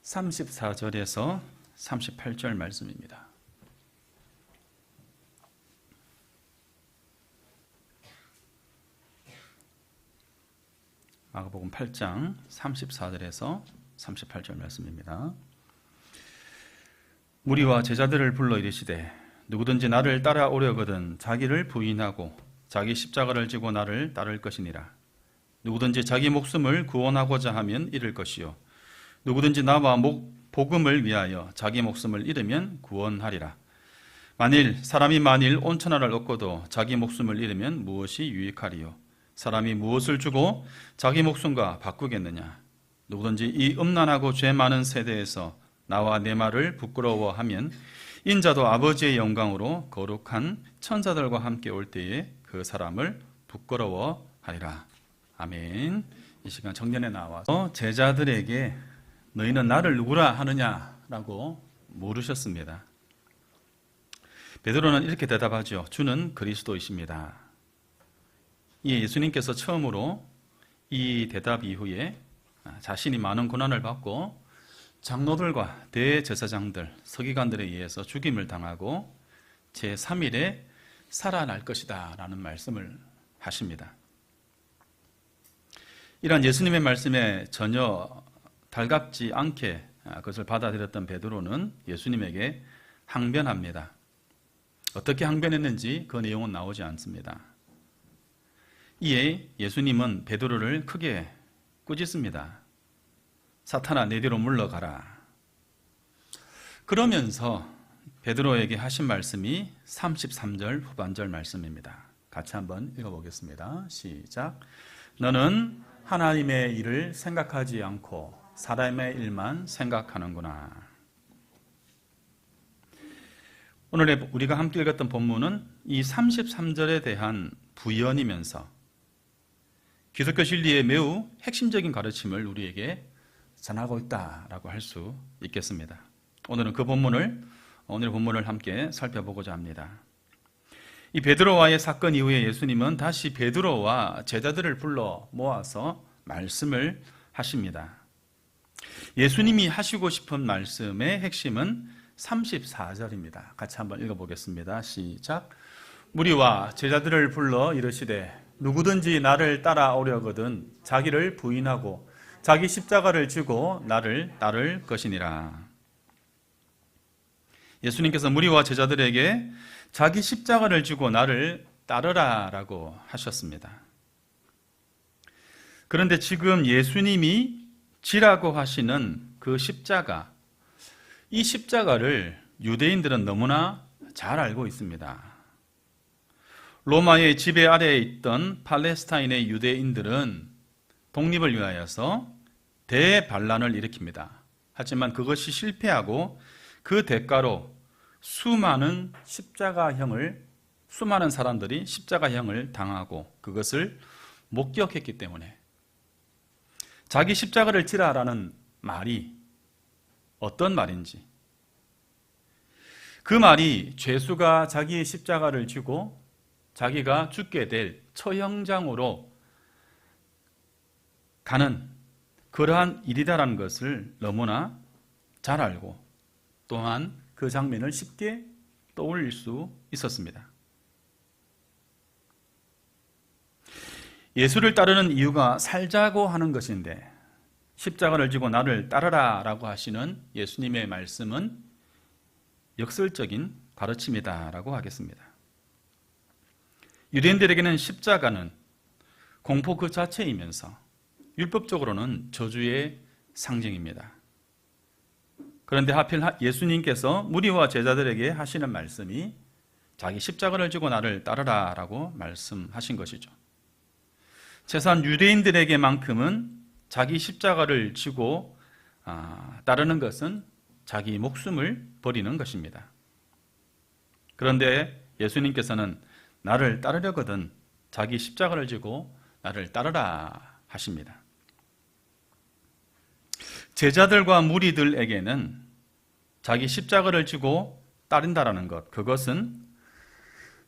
34절에서 38절 말씀입니다. 마가복음 8장 34절에서 38절 말씀입니다. 무리와 제자들을 불러 이르시되 누구든지 나를 따라오려거든 자기를 부인하고 자기 십자가를 지고 나를 따를 것이니라. 누구든지 자기 목숨을 구원하고자 하면 잃을 것이요 누구든지 나와 복음을 위하여 자기 목숨을 잃으면 구원하리라. 사람이 온 천하를 얻고도 자기 목숨을 잃으면 무엇이 유익하리요? 사람이 무엇을 주고 자기 목숨과 바꾸겠느냐? 누구든지 이 음란하고 죄 많은 세대에서 나와 내 말을 부끄러워하면 인자도 아버지의 영광으로 거룩한 천사들과 함께 올 때에 그 사람을 부끄러워하리라. 아멘. 이 시간 정년에 나와서 제자들에게 너희는 나를 누구라 하느냐라고 물으셨습니다. 베드로는 이렇게 대답하죠. 주는 그리스도이십니다. 예수님께서 처음으로 이 대답 이후에 자신이 많은 고난을 받고 장로들과 대제사장들, 서기관들에 의해서 죽임을 당하고 제3일에 살아날 것이다 라는 말씀을 하십니다. 이러한 예수님의 말씀에 전혀 달갑지 않게 그것을 받아들였던 베드로는 예수님에게 항변합니다. 어떻게 항변했는지 그 내용은 나오지 않습니다. 이에 예수님은 베드로를 크게 꾸짖습니다. 사탄아, 내 뒤로 물러가라. 그러면서 베드로에게 하신 말씀이 33절 후반절 말씀입니다. 같이 한번 읽어보겠습니다. 시작. 너는 하나님의 일을 생각하지 않고 사람의 일만 생각하는구나. 오늘 우리가 함께 읽었던 본문은 이 33절에 대한 부연이면서 기독교 진리의 매우 핵심적인 가르침을 우리에게 전하고 있다라고 할 수 있겠습니다. 오늘은 오늘 본문을 함께 살펴보고자 합니다. 이 베드로와의 사건 이후에 예수님은 다시 베드로와 제자들을 불러 모아서 말씀을 하십니다. 예수님이 하시고 싶은 말씀의 핵심은 34절입니다. 같이 한번 읽어보겠습니다. 시작. 무리와 제자들을 불러 이르시되 누구든지 나를 따라오려거든 자기를 부인하고 자기 십자가를 지고 나를 따를 것이니라. 예수님께서 무리와 제자들에게 자기 십자가를 지고 나를 따르라 라고 하셨습니다. 그런데 지금 예수님이 지라고 하시는 그 십자가, 이 십자가를 유대인들은 너무나 잘 알고 있습니다. 로마의 지배 아래에 있던 팔레스타인의 유대인들은 독립을 위하여서 대반란을 일으킵니다. 하지만 그것이 실패하고 그 대가로 수많은 사람들이 십자가형을 당하고 그것을 목격했기 때문에 자기 십자가를 지라라는 말이 어떤 말인지, 그 말이 죄수가 자기의 십자가를 지고 자기가 죽게 될 처형장으로 가는 그러한 일이다라는 것을 너무나 잘 알고 또한 그 장면을 쉽게 떠올릴 수 있었습니다. 예수를 따르는 이유가 살자고 하는 것인데 십자가를 지고 나를 따르라 라고 하시는 예수님의 말씀은 역설적인 가르침이다라고 하겠습니다. 유대인들에게는 십자가는 공포 그 자체이면서 율법적으로는 저주의 상징입니다. 그런데 하필 예수님께서 무리와 제자들에게 하시는 말씀이 자기 십자가를 지고 나를 따르라 라고 말씀하신 것이죠. 최소한 유대인들에게만큼은 자기 십자가를 지고 따르는 것은 자기 목숨을 버리는 것입니다. 그런데 예수님께서는 나를 따르려거든 자기 십자가를 지고 나를 따르라 하십니다. 제자들과 무리들에게는 자기 십자가를 지고 따른다라는 것, 그것은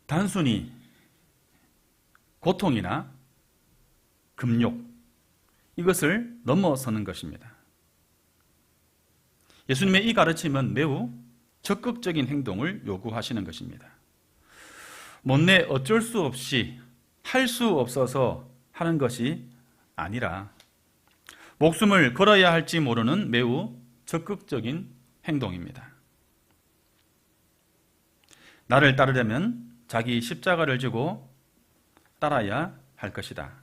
단순히 고통이나 금욕, 이것을 넘어서는 것입니다. 예수님의 이 가르침은 매우 적극적인 행동을 요구하시는 것입니다. 못내 어쩔 수 없이 할 수 없어서 하는 것이 아니라 목숨을 걸어야 할지 모르는 매우 적극적인 행동입니다. 나를 따르려면 자기 십자가를 지고 따라야 할 것이다.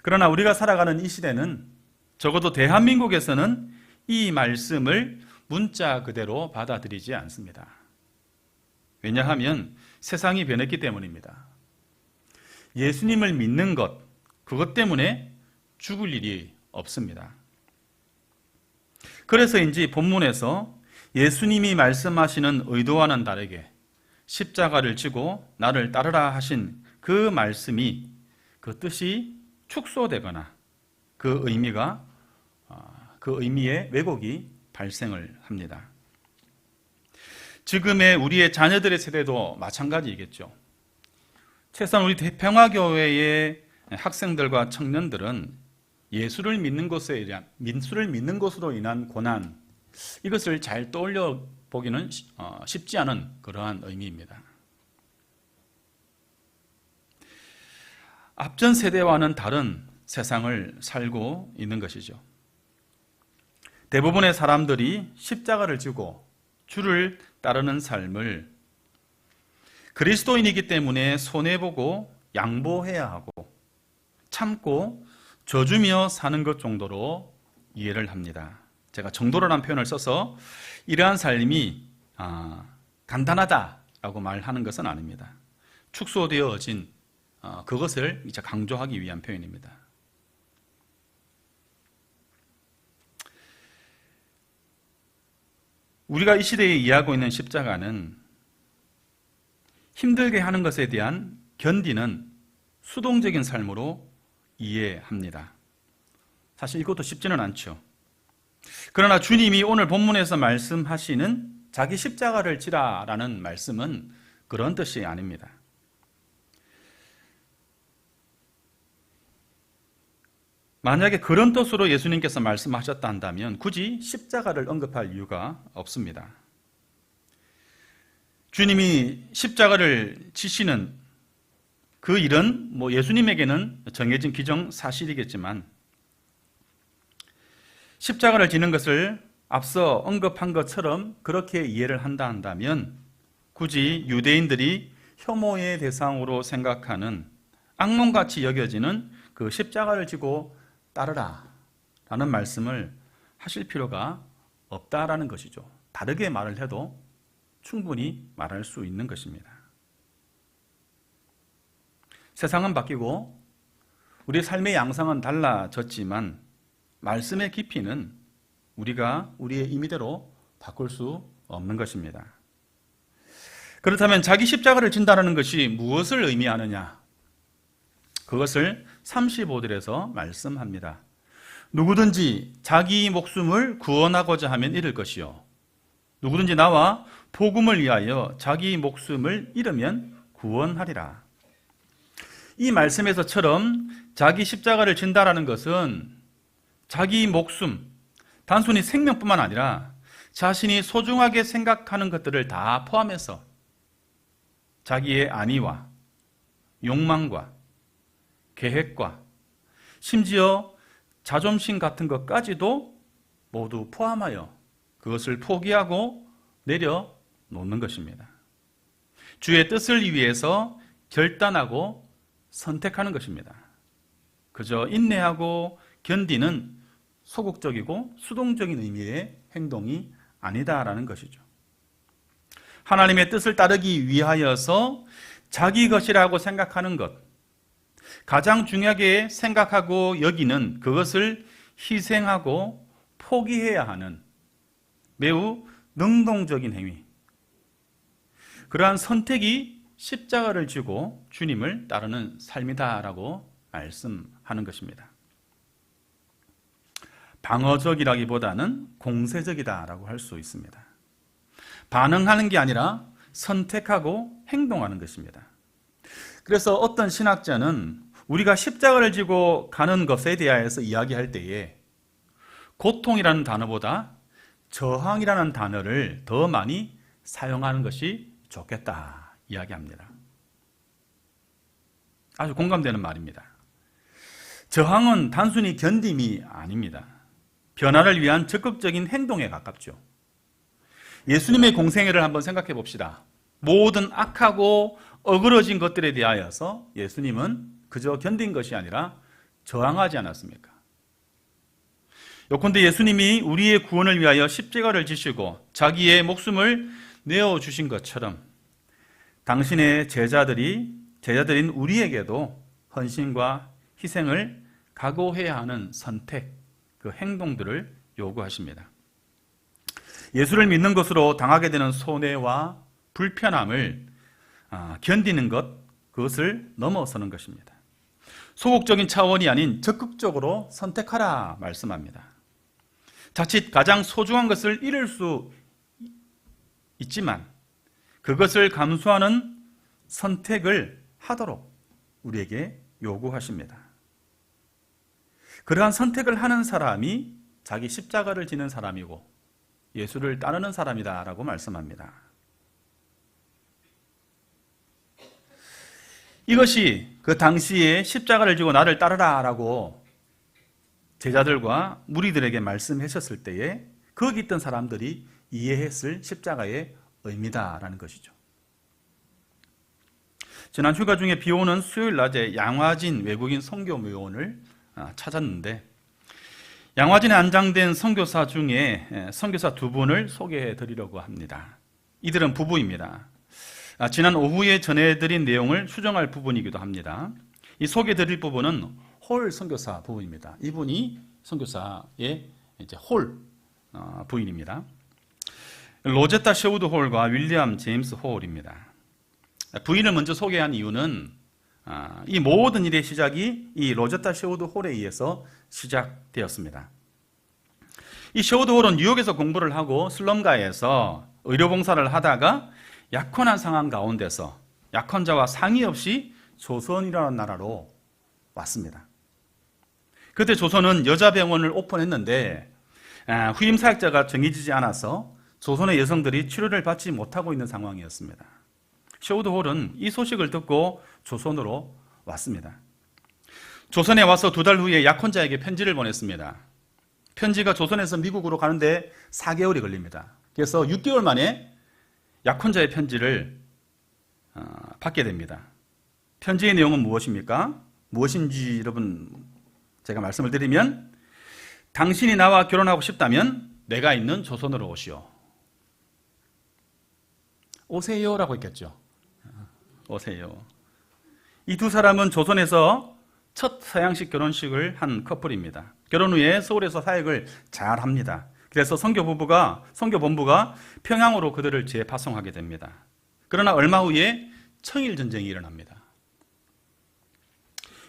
그러나 우리가 살아가는 이 시대는 적어도 대한민국에서는 이 말씀을 문자 그대로 받아들이지 않습니다. 왜냐하면 세상이 변했기 때문입니다. 예수님을 믿는 것, 그것 때문에 죽을 일이 없습니다. 그래서인지 본문에서 예수님이 말씀하시는 의도와는 다르게 십자가를 지고 나를 따르라 하신 그 말씀이, 그 뜻이 축소되거나 그 의미의 왜곡이 발생을 합니다. 지금의 우리의 자녀들의 세대도 마찬가지이겠죠. 최소한 우리 평화교회의 학생들과 청년들은 예수를 믿는 것으로 인한 고난, 이것을 잘 떠올려 보기는 쉽지 않은 그러한 의미입니다. 앞전 세대와는 다른 세상을 살고 있는 것이죠. 대부분의 사람들이 십자가를 지고 주를 따르는 삶을 그리스도인이기 때문에 손해보고 양보해야 하고 참고 져주며 사는 것 정도로 이해를 합니다. 제가 정도라는 표현을 써서 이러한 삶이 간단하다라고 말하는 것은 아닙니다. 축소되어진 그것을 이제 강조하기 위한 표현입니다. 우리가 이 시대에 이해하고 있는 십자가는 힘들게 하는 것에 대한 견디는 수동적인 삶으로 이해합니다. 사실 이것도 쉽지는 않죠. 그러나 주님이 오늘 본문에서 말씀하시는 자기 십자가를 지라라는 말씀은 그런 뜻이 아닙니다. 만약에 그런 뜻으로 예수님께서 말씀하셨다 한다면 굳이 십자가를 언급할 이유가 없습니다. 주님이 십자가를 지시는 그 일은 예수님에게는 정해진 기정사실이겠지만 십자가를 지는 것을 앞서 언급한 것처럼 그렇게 이해를 한다 한다면 굳이 유대인들이 혐오의 대상으로 생각하는 악몽같이 여겨지는 그 십자가를 지고 따르라 라는 말씀을 하실 필요가 없다라는 것이죠. 다르게 말을 해도 충분히 말할 수 있는 것입니다. 세상은 바뀌고 우리의 삶의 양상은 달라졌지만 말씀의 깊이는 우리가 우리의 임의대로 바꿀 수 없는 것입니다. 그렇다면 자기 십자가를 진다는 것이 무엇을 의미하느냐? 그것을 35절에서 말씀합니다. 누구든지 자기 목숨을 구원하고자 하면 잃을 것이요 누구든지 나와 복음을 위하여 자기 목숨을 잃으면 구원하리라. 이 말씀에서처럼 자기 십자가를 진다라는 것은 자기 목숨, 단순히 생명뿐만 아니라 자신이 소중하게 생각하는 것들을 다 포함해서 자기의 안위와 욕망과 계획과 심지어 자존심 같은 것까지도 모두 포함하여 그것을 포기하고 내려놓는 것입니다. 주의 뜻을 위해서 결단하고 선택하는 것입니다. 그저 인내하고 견디는 소극적이고 수동적인 의미의 행동이 아니다라는 것이죠. 하나님의 뜻을 따르기 위하여서 자기 것이라고 생각하는 것, 가장 중요하게 생각하고 여기는 그것을 희생하고 포기해야 하는 매우 능동적인 행위, 그러한 선택이 십자가를 지고 주님을 따르는 삶이다라고 말씀하는 것입니다. 방어적이라기보다는 공세적이다라고 할 수 있습니다. 반응하는 게 아니라 선택하고 행동하는 것입니다. 그래서 어떤 신학자는 우리가 십자가를 지고 가는 것에 대하여서 이야기할 때에 고통이라는 단어보다 저항이라는 단어를 더 많이 사용하는 것이 좋겠다 이야기합니다. 아주 공감되는 말입니다. 저항은 단순히 견딤이 아닙니다. 변화를 위한 적극적인 행동에 가깝죠. 예수님의 공생애를 한번 생각해 봅시다. 모든 악하고 어그러진 것들에 대하여서 예수님은 그저 견딘 것이 아니라 저항하지 않았습니까? 요컨대 예수님이 우리의 구원을 위하여 십자가를 지시고 자기의 목숨을 내어주신 것처럼 당신의 제자들인 우리에게도 헌신과 희생을 각오해야 하는 선택, 그 행동들을 요구하십니다. 예수를 믿는 것으로 당하게 되는 손해와 불편함을 견디는 것, 그것을 넘어서는 것입니다. 소극적인 차원이 아닌 적극적으로 선택하라 말씀합니다. 자칫 가장 소중한 것을 잃을 수 있지만 그것을 감수하는 선택을 하도록 우리에게 요구하십니다. 그러한 선택을 하는 사람이 자기 십자가를 지는 사람이고 예수를 따르는 사람이다라고 말씀합니다. 이것이 그 당시에 십자가를 지고 나를 따르라라고 제자들과 무리들에게 말씀하셨을 때에 거기 있던 사람들이 이해했을 십자가의 의미다라는 것이죠. 지난 휴가 중에 비 오는 수요일 낮에 양화진 외국인 선교묘원을 찾았는데 양화진에 안장된 선교사 중에 선교사 두 분을 소개해 드리려고 합니다. 이들은 부부입니다. 지난 오후에 전해드린 내용을 수정할 부분이기도 합니다. 이 소개해 드릴 부분은 홀 선교사 부부입니다. 이분이 선교사의 이제 홀 부인입니다. 로제타 셰우드 홀과 윌리엄 제임스 홀입니다. 부인을 먼저 소개한 이유는 이 모든 일의 시작이 이 로제타 셰우드 홀에 의해서 시작되었습니다. 이 셰우드 홀은 뉴욕에서 공부를 하고 슬럼가에서 의료봉사를 하다가 약혼한 상황 가운데서 약혼자와 상의 없이 조선이라는 나라로 왔습니다. 그때 조선은 여자병원을 오픈했는데 후임 사역자가 정해지지 않아서 조선의 여성들이 치료를 받지 못하고 있는 상황이었습니다. 셰우드 홀은 이 소식을 듣고 조선으로 왔습니다. 조선에 와서 2달 후에 약혼자에게 편지를 보냈습니다. 편지가 조선에서 미국으로 가는데 4개월이 걸립니다. 그래서 6개월 만에 약혼자의 편지를 받게 됩니다. 편지의 내용은 무엇입니까? 무엇인지 여러분 제가 말씀을 드리면 당신이 나와 결혼하고 싶다면 내가 있는 조선으로 오시오. 오세요라고 했겠죠. 오세요. 이 두 사람은 조선에서 첫 서양식 결혼식을 한 커플입니다. 결혼 후에 서울에서 사역을 잘 합니다. 그래서 선교본부가 평양으로 그들을 재파송하게 됩니다. 그러나 얼마 후에 청일전쟁이 일어납니다.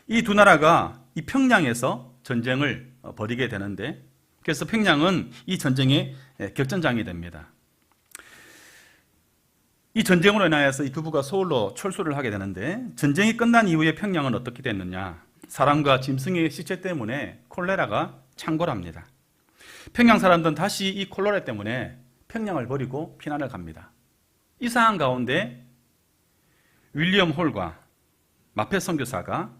이 두 나라가 이 평양에서 전쟁을 벌이게 되는데 그래서 평양은 이 전쟁의 격전장이 됩니다. 이 전쟁으로 인하여서 이 부부가 서울로 철수를 하게 되는데 전쟁이 끝난 이후에 평양은 어떻게 됐느냐? 사람과 짐승의 시체 때문에 콜레라가 창궐합니다. 평양 사람들은 다시 이 콜레라 때문에 평양을 버리고 피난을 갑니다. 이 상황 가운데 윌리엄 홀과 마페 선교사가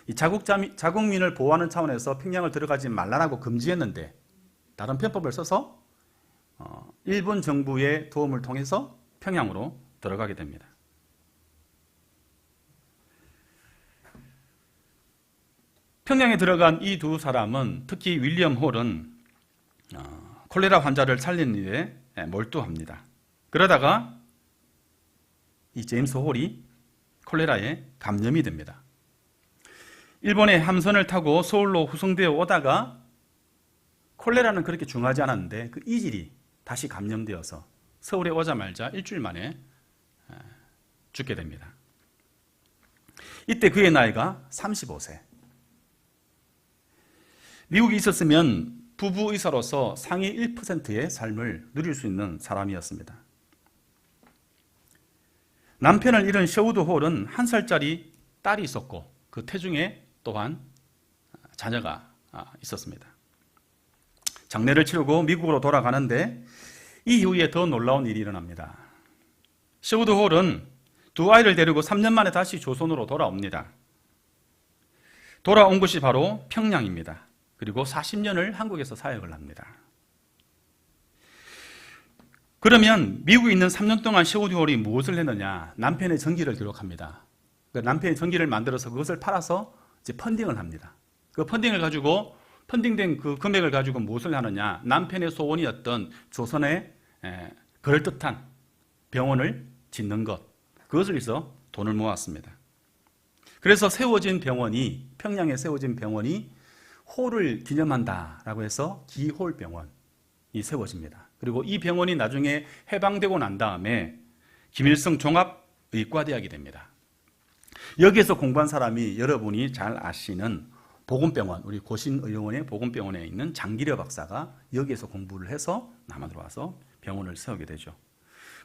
이 자국민을 보호하는 차원에서 평양을 들어가지 말라고 금지했는데 다른 편법을 써서 일본 정부의 도움을 통해서 평양으로 들어가게 됩니다. 평양에 들어간 이 두 사람은 특히 윌리엄 홀은 콜레라 환자를 살리는 일에 몰두합니다. 그러다가 이 제임스 홀이 콜레라에 감염이 됩니다. 일본의 함선을 타고 서울로 후송되어 오다가 콜레라는 그렇게 중하지 않았는데 그 이질이 다시 감염되어서 서울에 오자마자 일주일 만에 죽게 됩니다. 이때 그의 나이가 35세. 미국에 있었으면 부부 의사로서 상위 1%의 삶을 누릴 수 있는 사람이었습니다. 남편을 잃은 셰우드 홀은 1살짜리 딸이 있었고 그 태중에 또한 자녀가 있었습니다. 장례를 치르고 미국으로 돌아가는데 이 이후에 더 놀라운 일이 일어납니다. 셰우드 홀은 두 아이를 데리고 3년 만에 다시 조선으로 돌아옵니다. 돌아온 곳이 바로 평양입니다. 그리고 40년을 한국에서 사역을 합니다. 그러면 미국에 있는 3년 동안 셰우드 홀이 무엇을 했느냐? 남편의 전기를 기록합니다. 남편의 전기를 만들어서 그것을 팔아서 이제 펀딩을 합니다. 그 펀딩을 가지고 펀딩된 그 금액을 가지고 무엇을 하느냐? 남편의 소원이었던 조선의 그럴듯한 병원을 짓는 것, 그것을 위해서 돈을 모았습니다. 그래서 세워진 병원이, 평양에 세워진 병원이 홀을 기념한다라고 해서 기홀병원이 세워집니다. 그리고 이 병원이 나중에 해방되고 난 다음에 김일성 종합의과대학이 됩니다. 여기에서 공부한 사람이 여러분이 잘 아시는 보건병원, 우리 고신의료원의 보건병원에 있는 장기려 박사가 여기에서 공부를 해서 남한으로 와서 병원을 세우게 되죠.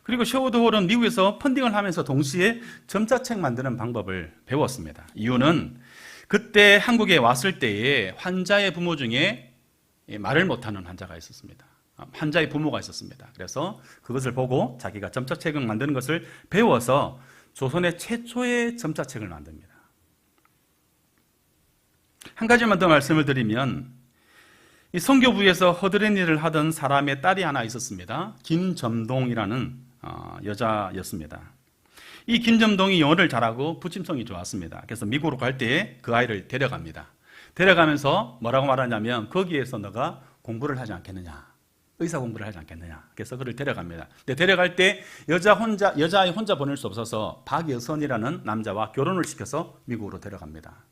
그리고 셰우드 홀은 미국에서 펀딩을 하면서 동시에 점자책 만드는 방법을 배웠습니다. 이유는 그때 한국에 왔을 때에 환자의 부모 중에 말을 못하는 환자가 있었습니다. 환자의 부모가 있었습니다. 그래서 그것을 보고 자기가 점자책을 만드는 것을 배워서 조선의 최초의 점자책을 만듭니다. 한 가지만 더 말씀을 드리면 이 선교부에서 허드렛 일을 하던 사람의 딸이 하나 있었습니다. 김점동이라는 여자였습니다. 이 김점동이 영어를 잘하고 부침성이 좋았습니다. 그래서 미국으로 갈 때에 그 아이를 데려갑니다. 데려가면서 뭐라고 말하냐면 거기에서 너가 공부를 하지 않겠느냐, 의사 공부를 하지 않겠느냐. 그래서 그를 데려갑니다. 근데 데려갈 때 여자아이 혼자 보낼 수 없어서 박여선이라는 남자와 결혼을 시켜서 미국으로 데려갑니다.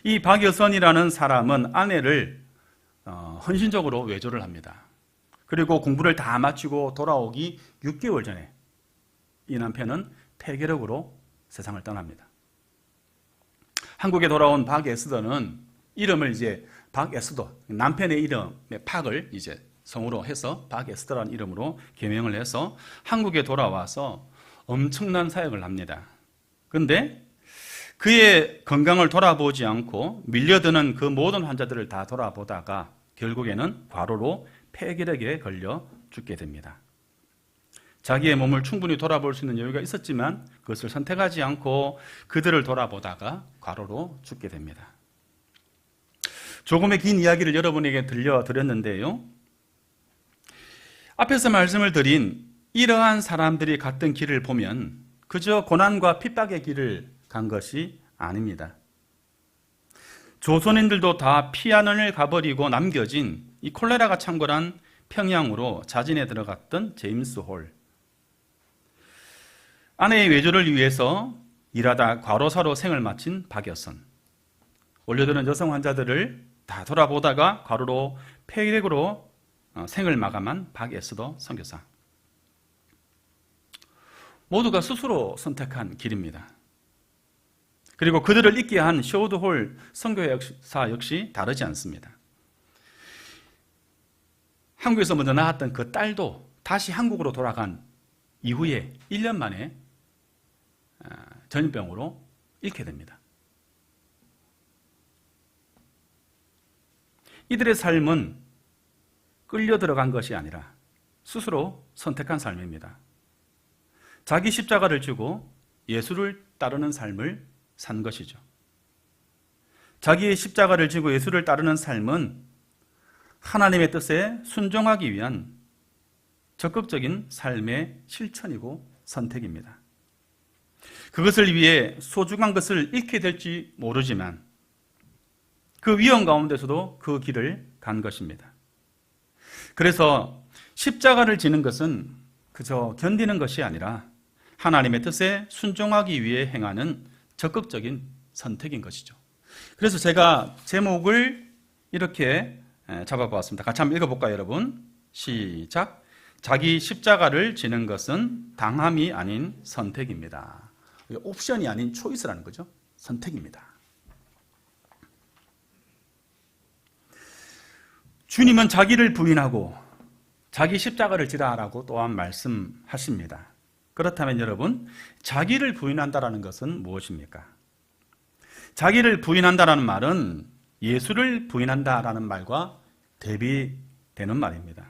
이 박여선이라는 사람은 아내를 헌신적으로 외조를 합니다. 그리고 공부를 다 마치고 돌아오기 6개월 전에 이 남편은 폐결핵으로 세상을 떠납니다. 한국에 돌아온 박에스더는 이름을 이제 박에스더, 남편의 이름의 박을 이제 성으로 해서 박에스더라는 이름으로 개명을 해서 한국에 돌아와서 엄청난 사역을 합니다. 그런데 그의 건강을 돌아보지 않고 밀려드는 그 모든 환자들을 다 돌아보다가 결국에는 과로로 폐결핵에 걸려 죽게 됩니다. 자기의 몸을 충분히 돌아볼 수 있는 여유가 있었지만 그것을 선택하지 않고 그들을 돌아보다가 과로로 죽게 됩니다. 조금의 긴 이야기를 여러분에게 들려드렸는데요. 앞에서 말씀을 드린 이러한 사람들이 갔던 길을 보면 그저 고난과 핍박의 길을 간 것이 아닙니다. 조선인들도 다 피아노를 가버리고 남겨진 이 콜레라가 창궐한 평양으로 자진해 들어갔던 제임스 홀. 아내의 외조를 위해서 일하다 과로사로 생을 마친 박여선. 올려드는 여성 환자들을 다 돌아보다가 과로로 폐결핵으로 생을 마감한 박에스더 선교사. 모두가 스스로 선택한 길입니다. 그리고 그들을 있게 한 셰우드 홀 선교사 역시 다르지 않습니다. 한국에서 먼저 낳았던 그 딸도 다시 한국으로 돌아간 이후에 1년 만에 전염병으로 잃게 됩니다. 이들의 삶은 끌려 들어간 것이 아니라 스스로 선택한 삶입니다. 자기 십자가를 지고 예수를 따르는 삶을 산 것이죠. 자기의 십자가를 지고 예수를 따르는 삶은 하나님의 뜻에 순종하기 위한 적극적인 삶의 실천이고 선택입니다. 그것을 위해 소중한 것을 잃게 될지 모르지만 그 위험 가운데서도 그 길을 간 것입니다. 그래서 십자가를 지는 것은 그저 견디는 것이 아니라 하나님의 뜻에 순종하기 위해 행하는 적극적인 선택인 것이죠. 그래서 제가 제목을 이렇게 잡아보았습니다. 같이 한번 읽어볼까요, 여러분? 시작. 자기 십자가를 지는 것은 당함이 아닌 선택입니다. 옵션이 아닌 초이스라는 거죠. 선택입니다. 주님은 자기를 부인하고 자기 십자가를 지라라고 또한 말씀하십니다. 그렇다면 여러분, 자기를 부인한다라는 것은 무엇입니까? 자기를 부인한다라는 말은 예수를 부인한다라는 말과 대비되는 말입니다.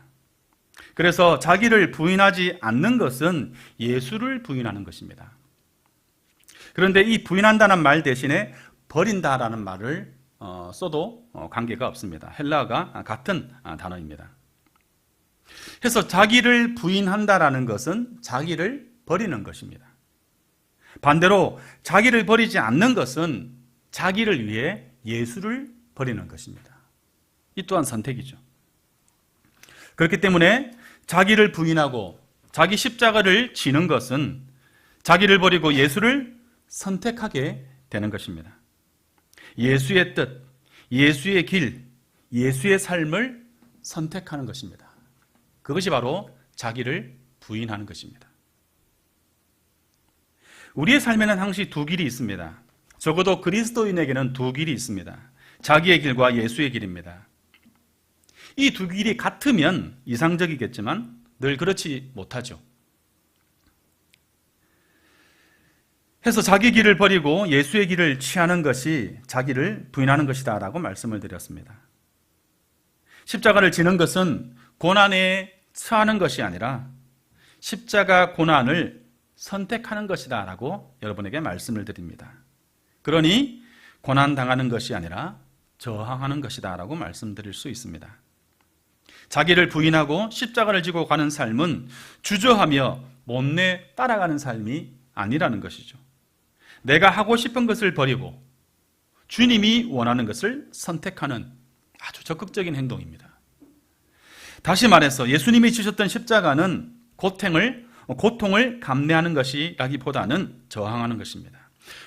그래서 자기를 부인하지 않는 것은 예수를 부인하는 것입니다. 그런데 이 부인한다는 말 대신에 버린다라는 말을 써도 관계가 없습니다. 헬라어가 같은 단어입니다. 그래서 자기를 부인한다라는 것은 자기를 버리는 것입니다. 반대로 자기를 버리지 않는 것은 자기를 위해 예수를 버리는 것입니다. 이 또한 선택이죠. 그렇기 때문에 자기를 부인하고 자기 십자가를 지는 것은 자기를 버리고 예수를 선택하게 되는 것입니다. 예수의 뜻, 예수의 길, 예수의 삶을 선택하는 것입니다. 그것이 바로 자기를 부인하는 것입니다. 우리의 삶에는 항상 두 길이 있습니다. 적어도 그리스도인에게는 두 길이 있습니다. 자기의 길과 예수의 길입니다. 이 두 길이 같으면 이상적이겠지만 늘 그렇지 못하죠. 해서 자기 길을 버리고 예수의 길을 취하는 것이 자기를 부인하는 것이다 라고 말씀을 드렸습니다. 십자가를 지는 것은 고난에 처하는 것이 아니라 십자가 고난을 선택하는 것이다 라고 여러분에게 말씀을 드립니다. 그러니 고난당하는 것이 아니라 저항하는 것이다 라고 말씀드릴 수 있습니다. 자기를 부인하고 십자가를 지고 가는 삶은 주저하며 못내 따라가는 삶이 아니라는 것이죠. 내가 하고 싶은 것을 버리고 주님이 원하는 것을 선택하는 아주 적극적인 행동입니다. 다시 말해서 예수님이 지셨던 십자가는 고통을 감내하는 것이라기보다는 저항하는 것입니다.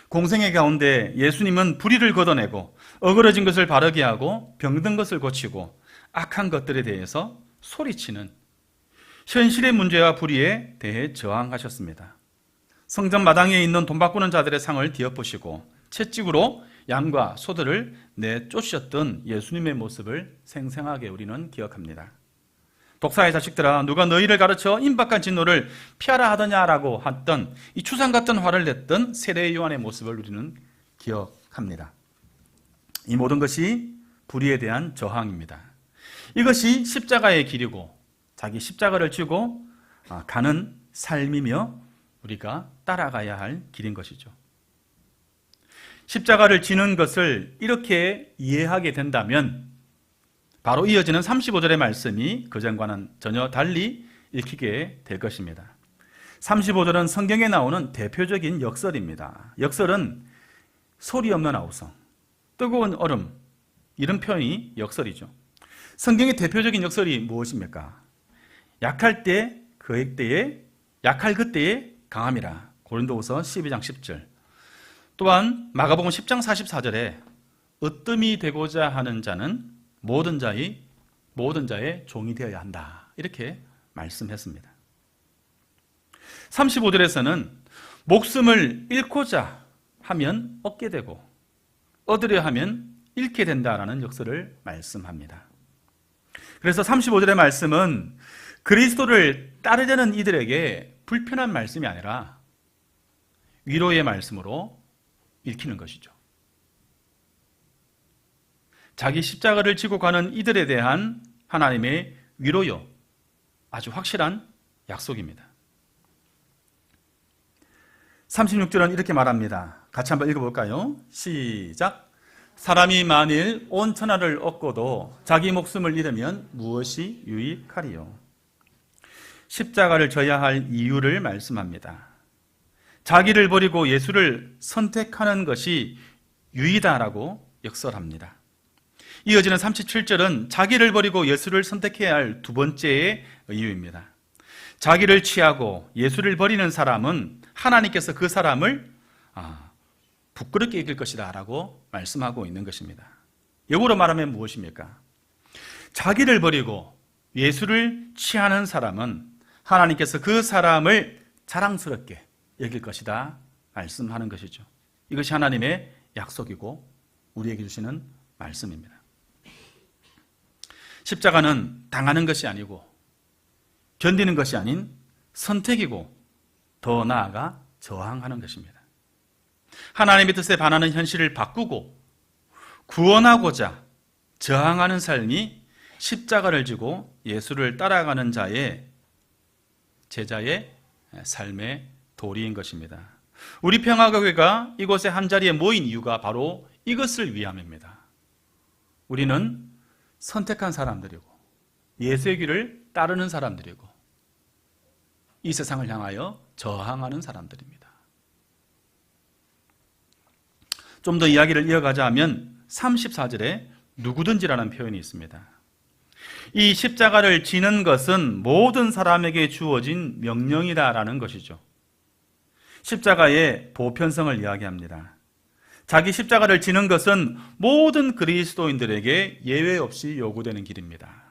공생의 가운데 예수님은 불의를 걷어내고 어그러진 것을 바르게 하고 병든 것을 고치고 악한 것들에 대해서 소리치는 현실의 문제와 불의에 대해 저항하셨습니다. 성전 마당에 있는 돈 바꾸는 자들의 상을 뒤엎으시고 채찍으로 양과 소들을 내쫓으셨던 예수님의 모습을 생생하게 우리는 기억합니다. 독사의 자식들아, 누가 너희를 가르쳐 임박한 진노를 피하라 하더냐라고 했던 이 추상 같은 화를 냈던 세례 요한의 모습을 우리는 기억합니다. 이 모든 것이 불의에 대한 저항입니다. 이것이 십자가의 길이고 자기 십자가를 지고 가는 삶이며 우리가 따라가야 할 길인 것이죠. 십자가를 지는 것을 이렇게 이해하게 된다면 바로 이어지는 35절의 말씀이 그전과는 전혀 달리 읽히게 될 것입니다. 35절은 성경에 나오는 대표적인 역설입니다. 역설은 소리 없는 아우성, 뜨거운 얼음, 이런 표현이 역설이죠. 성경의 대표적인 역설이 무엇입니까? 약할 그때에 강함이라. 고린도후서 12장 10절. 또한 마가복음 10장 44절에 으뜸이 되고자 하는 자는 모든 자의 종이 되어야 한다. 이렇게 말씀했습니다. 35절에서는 목숨을 잃고자 하면 얻게 되고 얻으려 하면 잃게 된다라는 역설을 말씀합니다. 그래서 35절의 말씀은 그리스도를 따르려는 이들에게 불편한 말씀이 아니라 위로의 말씀으로 읽히는 것이죠. 자기 십자가를 지고 가는 이들에 대한 하나님의 위로요, 아주 확실한 약속입니다. 36절은 이렇게 말합니다. 같이 한번 읽어볼까요? 시작. 사람이 만일 온 천하를 얻고도 자기 목숨을 잃으면 무엇이 유익하리요? 십자가를 져야 할 이유를 말씀합니다. 자기를 버리고 예수를 선택하는 것이 유의다라고 역설합니다. 이어지는 37절은 자기를 버리고 예수를 선택해야 할 두 번째의 이유입니다. 자기를 취하고 예수를 버리는 사람은 하나님께서 그 사람을 부끄럽게 여길 것이다 라고 말씀하고 있는 것입니다. 영어로 말하면 무엇입니까? 자기를 버리고 예수를 취하는 사람은 하나님께서 그 사람을 자랑스럽게 여길 것이다 말씀하는 것이죠. 이것이 하나님의 약속이고 우리에게 주시는 말씀입니다. 십자가는 당하는 것이 아니고 견디는 것이 아닌 선택이고 더 나아가 저항하는 것입니다. 하나님의 뜻에 반하는 현실을 바꾸고 구원하고자 저항하는 삶이 십자가를 지고 예수를 따라가는 자의 제자의 삶의 도리인 것입니다. 우리 평화교회가 이곳에 한자리에 모인 이유가 바로 이것을 위함입니다. 우리는 선택한 사람들이고 예수의 길을 따르는 사람들이고 이 세상을 향하여 저항하는 사람들입니다. 좀 더 이야기를 이어가자면 34절에 누구든지라는 표현이 있습니다. 이 십자가를 지는 것은 모든 사람에게 주어진 명령이다라는 것이죠. 십자가의 보편성을 이야기합니다. 자기 십자가를 지는 것은 모든 그리스도인들에게 예외 없이 요구되는 길입니다.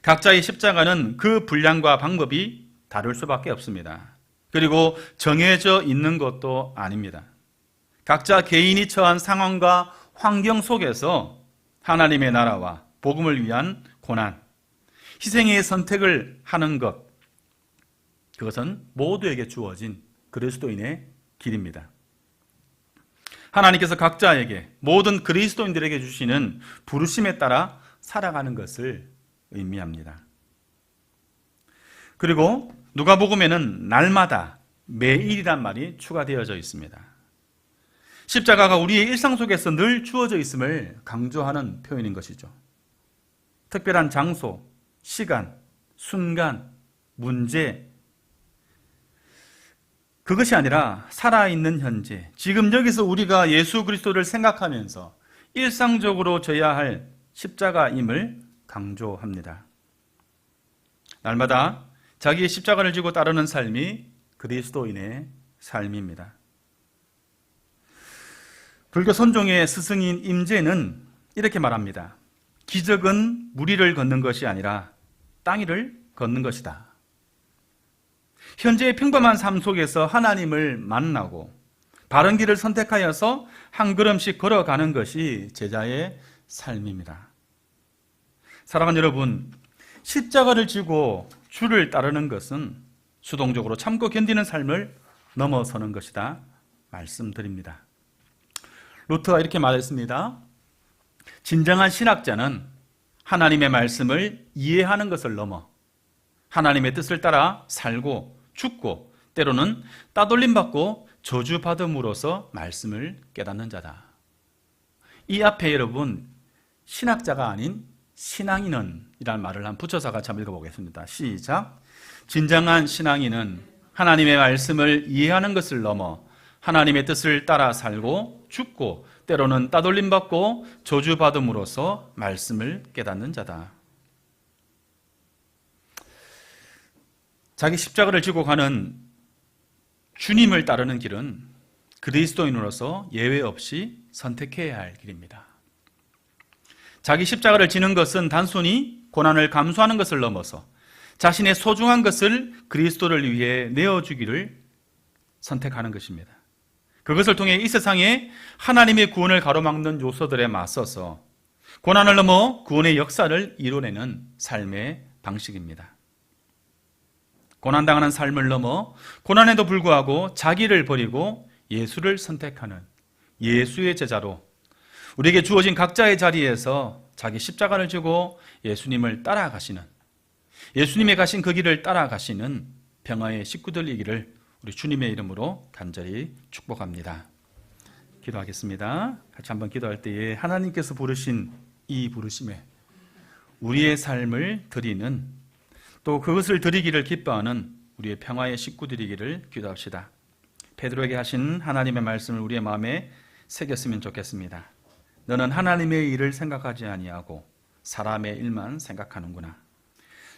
각자의 십자가는 그 분량과 방법이 다를 수밖에 없습니다. 그리고 정해져 있는 것도 아닙니다. 각자 개인이 처한 상황과 환경 속에서 하나님의 나라와 복음을 위한 고난, 희생의 선택을 하는 것, 그것은 모두에게 주어진 그리스도인의 길입니다. 하나님께서 각자에게 모든 그리스도인들에게 주시는 부르심에 따라 살아가는 것을 의미합니다. 그리고 누가복음에는 날마다 매일이란 말이 추가되어져 있습니다. 십자가가 우리의 일상 속에서 늘 주어져 있음을 강조하는 표현인 것이죠. 특별한 장소, 시간, 순간, 문제, 그것이 아니라 살아있는 현재, 지금 여기서 우리가 예수 그리스도를 생각하면서 일상적으로 져야 할 십자가임을 강조합니다. 날마다 자기의 십자가를 지고 따르는 삶이 그리스도인의 삶입니다. 불교 선종의 스승인 임재는 이렇게 말합니다. 기적은 무리를 걷는 것이 아니라 땅 위를 걷는 것이다. 현재의 평범한 삶 속에서 하나님을 만나고 바른 길을 선택하여서 한 걸음씩 걸어가는 것이 제자의 삶입니다. 사랑하는 여러분, 십자가를 지고 주를 따르는 것은 수동적으로 참고 견디는 삶을 넘어서는 것이다 말씀드립니다. 루터가 이렇게 말했습니다. 진정한 신학자는 하나님의 말씀을 이해하는 것을 넘어 하나님의 뜻을 따라 살고 죽고 때로는 따돌림받고 저주받음으로써 말씀을 깨닫는 자다. 이 앞에 여러분 신학자가 아닌 신앙인은 이란 말을 한 붙여서 같이 한번 읽어보겠습니다. 시작. 진정한 신앙인은 하나님의 말씀을 이해하는 것을 넘어 하나님의 뜻을 따라 살고 죽고 때로는 따돌림받고 저주받음으로써 말씀을 깨닫는 자다. 자기 십자가를 지고 가는 주님을 따르는 길은 그리스도인으로서 예외 없이 선택해야 할 길입니다. 자기 십자가를 지는 것은 단순히 고난을 감수하는 것을 넘어서 자신의 소중한 것을 그리스도를 위해 내어주기를 선택하는 것입니다. 그것을 통해 이 세상에 하나님의 구원을 가로막는 요소들에 맞서서 고난을 넘어 구원의 역사를 이뤄내는 삶의 방식입니다. 고난당하는 삶을 넘어 고난에도 불구하고 자기를 버리고 예수를 선택하는 예수의 제자로 우리에게 주어진 각자의 자리에서 자기 십자가를 지고 예수님을 따라가시는, 예수님의 가신 그 길을 따라가시는 평화의 식구들이기를 우리 주님의 이름으로 간절히 축복합니다. 기도하겠습니다. 같이 한번 기도할 때에 하나님께서 부르신 이 부르심에 우리의 삶을 드리는, 또 그것을 드리기를 기뻐하는 우리의 평화의 식구들이기를 기도합시다. 베드로에게 하신 하나님의 말씀을 우리의 마음에 새겼으면 좋겠습니다. 너는 하나님의 일을 생각하지 아니하고 사람의 일만 생각하는구나.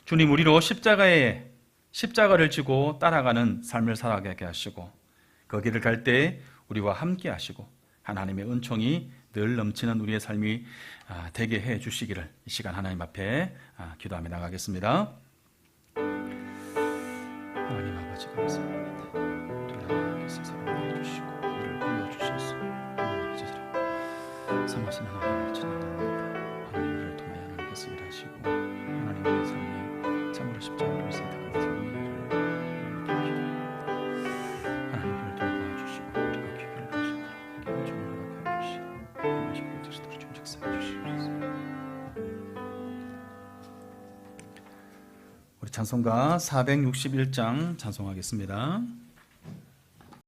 주님, 우리로 십자가를 지고 따라가는 삶을 살아가게 하시고 그 길을 갈 때 우리와 함께 하시고 하나님의 은총이 늘 넘치는 우리의 삶이 되게 해 주시기를 이 시간 하나님 앞에 기도하며 나가겠습니다. 하나님 아버지 감사합니다. 하나님께서 사랑해 주시고 우리를 불러주셔서 하나님의 제자로 삼으신 하나님을 찬양합니다. 하나님을 통하여 하나님께서 일하시고 하나님의 삶이 참으로 십자가를 선택한 삶을 하나님을 도와주시고 우리가 귀를 하시고 하나님께 은총을 나가게 해주시고 하나님 식구들 주시도록 좀 역사해 주시옵소서. 우리 찬송가 461장 찬송하겠습니다.